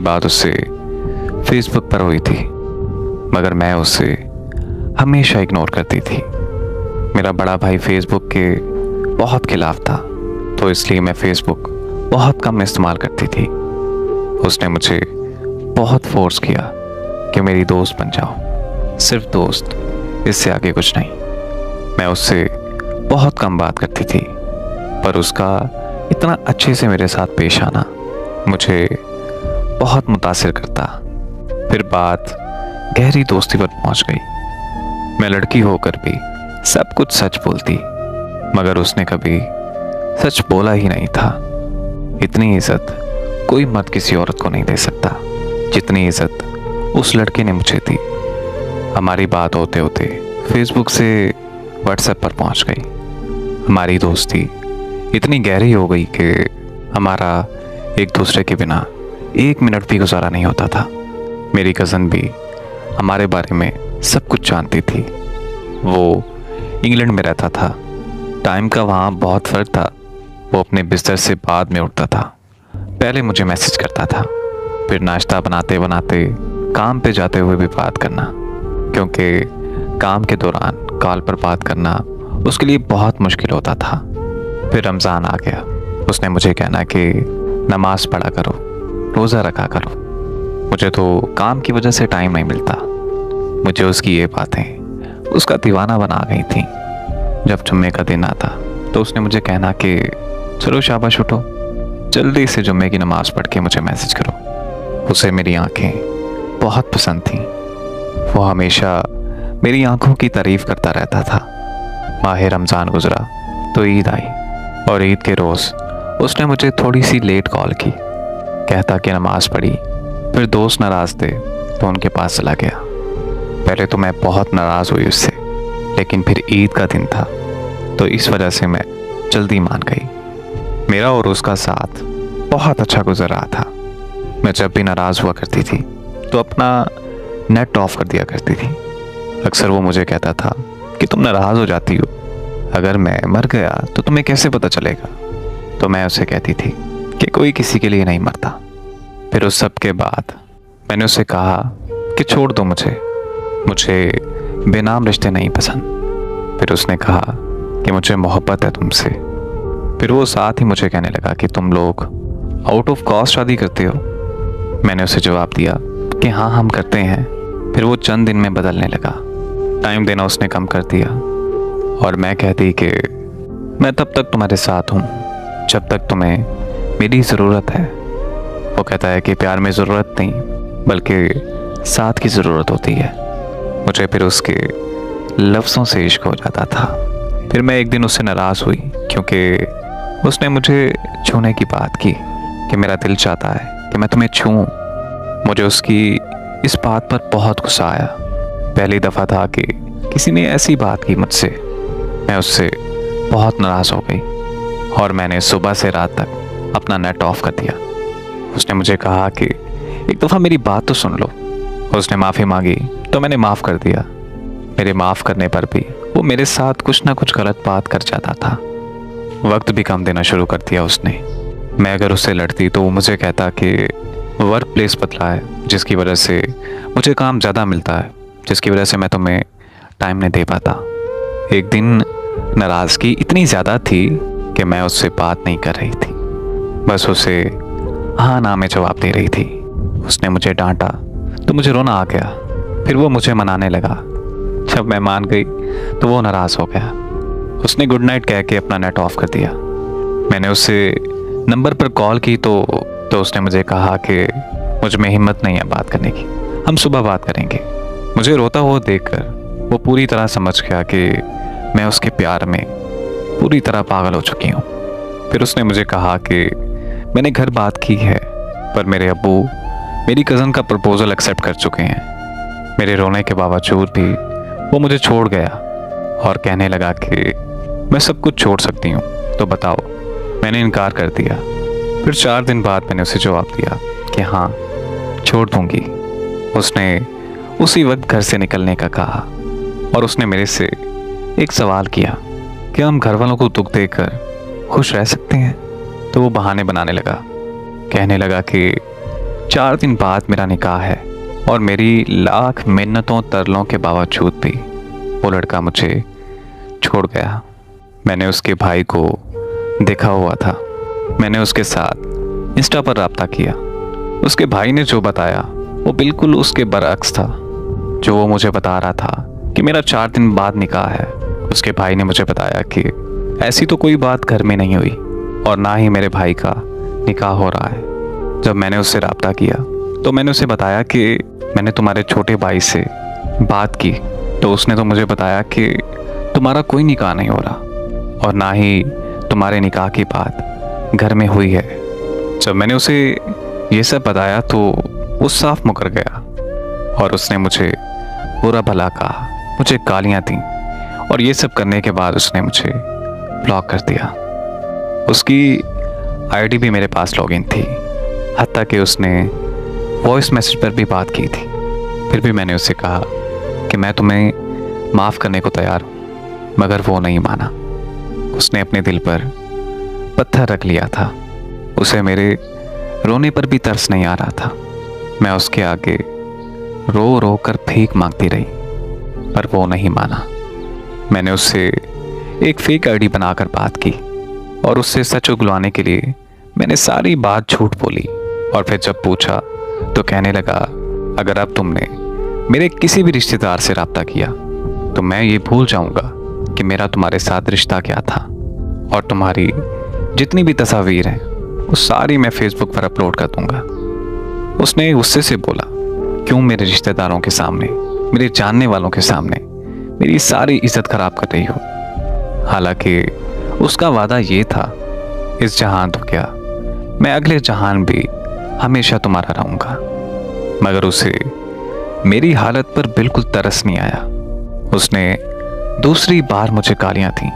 बात उससे फेसबुक पर हुई थी, मगर मैं उसे हमेशा इग्नोर करती थी। मेरा बड़ा भाई फेसबुक के बहुत खिलाफ था, तो इसलिए मैं फेसबुक बहुत कम इस्तेमाल करती थी। उसने मुझे बहुत फोर्स किया कि मेरी दोस्त बन जाओ, सिर्फ दोस्त, इससे आगे कुछ नहीं। मैं उससे बहुत कम बात करती थी, पर उसका इतना अच्छे से मेरे साथ पेश आना मुझे बहुत मुतासिर करता। फिर बात गहरी दोस्ती पर पहुंच गई। मैं लड़की होकर भी सब कुछ सच बोलती, मगर उसने कभी सच बोला ही नहीं था। इतनी इज्जत कोई मर्द किसी औरत को नहीं दे सकता जितनी इज्जत उस लड़के ने मुझे दी। हमारी बात होते होते फेसबुक से व्हाट्सएप पर पहुंच गई। हमारी दोस्ती इतनी गहरी हो गई कि हमारा एक दूसरे के बिना 1 मिनट भी गुजारा नहीं होता था। मेरी कज़न भी हमारे बारे में सब कुछ जानती थी। वो इंग्लैंड में रहता था, टाइम का वहाँ बहुत फ़र्क था। वो अपने बिस्तर से बाद में उठता था, पहले मुझे मैसेज करता था, फिर नाश्ता बनाते बनाते काम पे जाते हुए भी बात करना, क्योंकि काम के दौरान कॉल पर बात करना उसके लिए बहुत मुश्किल होता था। फिर रमज़ान आ गया। उसने मुझे कहना कि नमाज पढ़ा करो, रोज़ा रखा करो। मुझे तो काम की वजह से टाइम नहीं मिलता। मुझे उसकी ये बातें उसका दीवाना बना गई थी। जब जुम्मे का दिन आता तो उसने मुझे कहना कि चलो शाबाश उठो, जल्दी से जुम्मे की नमाज पढ़ के मुझे मैसेज करो। उसे मेरी आंखें बहुत पसंद थीं। वो हमेशा मेरी आंखों की तारीफ़ करता रहता था। माह रमज़ान गुजरा तो ईद आई, और ईद के रोज़ उसने मुझे थोड़ी सी लेट कॉल की। कहता कि नमाज पढ़ी, फिर दोस्त नाराज़ थे तो उनके पास चला गया। पहले तो मैं बहुत नाराज़ हुई उससे, लेकिन फिर ईद का दिन था तो इस वजह से मैं जल्दी मान गई। मेरा और उसका साथ बहुत अच्छा गुजर रहा था। मैं जब भी नाराज़ हुआ करती थी तो अपना नेट ऑफ कर दिया करती थी। अक्सर वो मुझे कहता था कि तुम नाराज़ हो जाती हो, अगर मैं मर गया तो तुम्हें कैसे पता चलेगा। तो मैं उसे कहती थी कि कोई किसी के लिए नहीं मरता। फिर उस सब के बाद मैंने उसे कहा कि छोड़ दो मुझे बेनाम रिश्ते नहीं पसंद। फिर उसने कहा कि मुझे मोहब्बत है तुमसे। फिर वो साथ ही मुझे कहने लगा कि तुम लोग आउट ऑफ कॉस्ट शादी करते हो। मैंने उसे जवाब दिया कि हाँ, हम करते हैं। फिर वो चंद दिन में बदलने लगा। टाइम देना उसने कम कर दिया, और मैं कहती कि मैं तब तक तुम्हारे साथ हूँ जब तक तुम्हें मेरी ज़रूरत है। वो कहता है कि प्यार में ज़रूरत नहीं बल्कि साथ की ज़रूरत होती है। मुझे फिर उसके लफ्ज़ों से इश्क हो जाता था। फिर मैं एक दिन उससे नाराज़ हुई क्योंकि उसने मुझे छूने की बात की कि मेरा दिल चाहता है कि मैं तुम्हें छूऊं। मुझे उसकी इस बात पर बहुत गुस्सा आया। पहली दफ़ा था कि किसी ने ऐसी बात की मुझसे। मैं उससे बहुत नाराज़ हो गई और मैंने सुबह से रात तक अपना नेट ऑफ कर दिया। उसने मुझे कहा कि एक दफ़ा मेरी बात तो सुन लो। उसने माफ़ी मांगी तो मैंने माफ़ कर दिया। मेरे माफ़ करने पर भी वो मेरे साथ कुछ ना कुछ गलत बात कर जाता था। वक्त भी कम देना शुरू कर दिया उसने। मैं अगर उससे लड़ती तो वो मुझे कहता कि वर्क प्लेस बदला है, जिसकी वजह से मुझे काम ज़्यादा मिलता है, जिसकी वजह से मैं तुम्हें टाइम नहीं दे पाता। एक दिन नाराज़गी इतनी ज़्यादा थी कि मैं उससे बात नहीं कर रही थी, बस उसे हाँ ना में जवाब दे रही थी। उसने मुझे डांटा तो मुझे रोना आ गया। फिर वो मुझे मनाने लगा। जब मैं मान गई तो वो नाराज़ हो गया। उसने गुड नाइट कह के अपना नेट ऑफ कर दिया। मैंने उससे नंबर पर कॉल की तो उसने मुझे कहा कि मुझ में हिम्मत नहीं है बात करने की, हम सुबह बात करेंगे। मुझे रोता हुआ देखकर वो पूरी तरह समझ गया कि मैं उसके प्यार में पूरी तरह पागल हो चुकी हूँ। फिर उसने मुझे कहा कि मैंने घर बात की है, पर मेरे अब्बू मेरी कज़न का प्रपोज़ल एक्सेप्ट कर चुके हैं। मेरे रोने के बावजूद भी वो मुझे छोड़ गया और कहने लगा कि मैं सब कुछ छोड़ सकती हूँ, तो बताओ। मैंने इनकार कर दिया। फिर 4 दिन बाद मैंने उसे जवाब दिया कि हाँ, छोड़ दूँगी। उसने उसी वक्त घर से निकलने का कहा और उसने मेरे से एक सवाल किया कि हम घर वालों को दुख देकर खुश रह सकते हैं। तो वो बहाने बनाने लगा, कहने लगा कि 4 दिन बाद मेरा निकाह है और मेरी लाख मिन्नतों तरलों के बावजूद भी वो लड़का मुझे छोड़ गया। मैंने उसके भाई को देखा हुआ था। मैंने उसके साथ इंस्टा पर राब्ता किया। उसके भाई ने जो बताया वो बिल्कुल उसके बरअक्स था जो वो मुझे बता रहा था कि मेरा 4 दिन बाद निकाह है। उसके भाई ने मुझे बताया कि ऐसी तो कोई बात घर में नहीं हुई और ना ही मेरे भाई का निकाह हो रहा है। जब मैंने उससे राब्ता किया तो मैंने उसे बताया कि मैंने तुम्हारे छोटे भाई से बात की तो उसने तो मुझे बताया कि तुम्हारा कोई निकाह नहीं हो रहा और ना ही तुम्हारे निकाह की बात घर में हुई है। जब मैंने उसे ये सब बताया तो वो साफ मुकर गया और उसने मुझे बुरा भला कहा, मुझे गालियाँ दी और ये सब करने के बाद उसने मुझे ब्लॉक कर दिया। उसकी आईडी भी मेरे पास लॉगिन थी, हत्ता कि उसने वॉइस मैसेज पर भी बात की थी। फिर भी मैंने उससे कहा कि मैं तुम्हें माफ़ करने को तैयार हूँ, मगर वो नहीं माना। उसने अपने दिल पर पत्थर रख लिया था। उसे मेरे रोने पर भी तरस नहीं आ रहा था। मैं उसके आगे रो रो कर भीख मांगती रही पर वो नहीं माना। मैंने उससे एक फेक आईडी बनाकर बात की और उससे सच उगलवाने के लिए मैंने सारी बात झूठ बोली और फिर जब पूछा तो कहने लगा, अगर अब तुमने मेरे किसी भी रिश्तेदार से राब्ता किया तो मैं ये भूल जाऊंगा कि मेरा तुम्हारे साथ रिश्ता क्या था और तुम्हारी जितनी भी तस्वीर हैं वो सारी मैं फेसबुक पर अपलोड कर दूंगा। उसने गुस्से से बोला, क्यों मेरे रिश्तेदारों के सामने, मेरे जानने वालों के सामने मेरी सारी इज्जत खराब कर रही हो। हालांकि उसका वादा ये था, इस जहान तो क्या मैं अगले जहान भी हमेशा तुम्हारा रहूंगा। मगर उसे मेरी हालत पर बिल्कुल तरस नहीं आया। उसने दूसरी बार मुझे गालियां दी,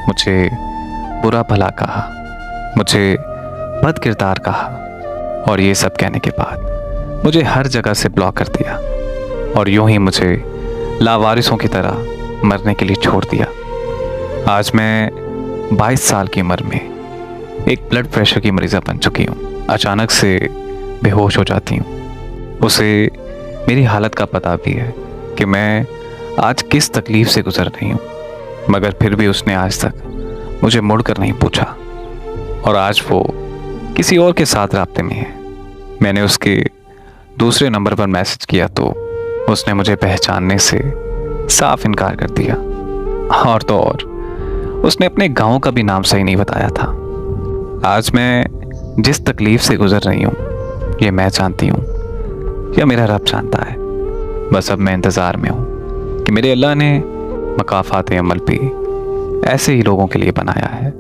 मुझे बुरा भला कहा, मुझे बद किरदार कहा और ये सब कहने के बाद मुझे हर जगह से ब्लॉक कर दिया और यूं ही मुझे लावारिसों की तरह मरने के लिए छोड़ दिया। आज मैं 22 साल की उम्र में एक ब्लड प्रेशर की मरीज़ा बन चुकी हूँ। अचानक से बेहोश हो जाती हूँ। उसे मेरी हालत का पता भी है कि मैं आज किस तकलीफ़ से गुजर रही हूँ, मगर फिर भी उसने आज तक मुझे मुड़कर नहीं पूछा और आज वो किसी और के साथ राब्ते में है। मैंने उसके दूसरे नंबर पर मैसेज किया तो उसने मुझे पहचानने से साफ इनकार कर दिया और तो और उसने अपने गांव का भी नाम सही नहीं बताया था। आज मैं जिस तकलीफ़ से गुजर रही हूँ ये मैं जानती हूँ या मेरा रब जानता है। बस अब मैं इंतज़ार में हूँ कि मेरे अल्लाह ने मकाफ़ात अमल भी ऐसे ही लोगों के लिए बनाया है।